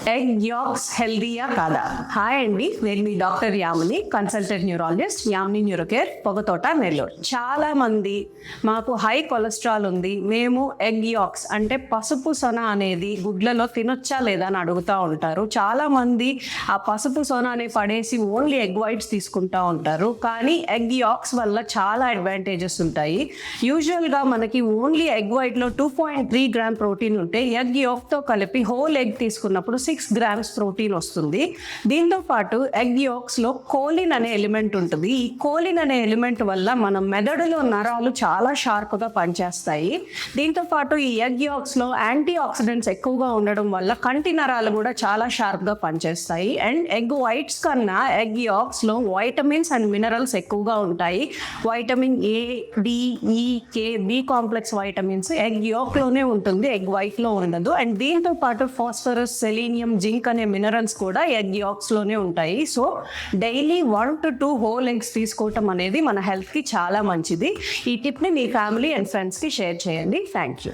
Egg axe హెల్దీయా కాదా? Hi అండి, నేను మీ doctor Yamini, consultant neurologist, Yamini Neurocare, Pogathota, Nellore. చాలా మంది మాకు హై కొలెస్ట్రాల్ ఉంది, మేము ఎగ్ యాక్స్ అంటే పసుపు సొన అనేది గుడ్లలో తినొచ్చా లేదా అని అడుగుతూ ఉంటారు. చాలా మంది ఆ పసుపు సొన అని పడేసి ఓన్లీ ఎగ్ వైట్స్ తీసుకుంటూ ఉంటారు. కానీ ఎగ్ యాక్స్ వల్ల చాలా అడ్వాంటేజెస్ ఉంటాయి. యూజువల్గా మనకి ఓన్లీ ఎగ్ వైట్లో 2.3 గ్రామ్ ప్రోటీన్ ఉంటే ఎగ్ యాక్తో కలిపి హోల్ ఎగ్ తీసుకున్నప్పుడు 6 గ్రామ్స్ ప్రోటీన్ వస్తుంది. దీంతో పాటు ఎగ్ యాక్స్లో కోలిన్ అనే ఎలిమెంట్ ఉంటుంది. ఈ కోలిన్ అనే ఎలిమెంట్ వల్ల మన మెదడులో నరాలు చాలా షార్ప్గా పనిచేస్తాయి. దీంతో పాటు ఈ ఎగ్ యాక్స్లో యాంటీ ఆక్సిడెంట్స్ ఎక్కువగా ఉండడం వల్ల కంటి నరాలు కూడా చాలా షార్ప్గా పనిచేస్తాయి. అండ్ ఎగ్ వైట్స్ కన్నా ఎగ్ యాక్స్లో వైటమిన్స్ అండ్ మినరల్స్ ఎక్కువగా ఉంటాయి. వైటమిన్ ఏ, డి, ఈ, కే, బి కాంప్లెక్స్ వైటమిన్స్ ఎగ్ యాక్లోనే ఉంటుంది, ఎగ్ వైట్లో ఉండదు. అండ్ దీంతో పాటు ఫాస్ఫరస్, సెలీనియం, జింక్ అనే మినరల్స్ కూడా ఎగ్ యాక్స్లోనే ఉంటాయి. So daily 1 to 2 whole eggs తీసుకోవటం అనేది మన హెల్త్కి చాలా మంచిది. ఈ టిప్ని మీ ఫ్యామిలీ అండ్ ఫ్రెండ్స్కి షేర్ చేయండి. Thank you.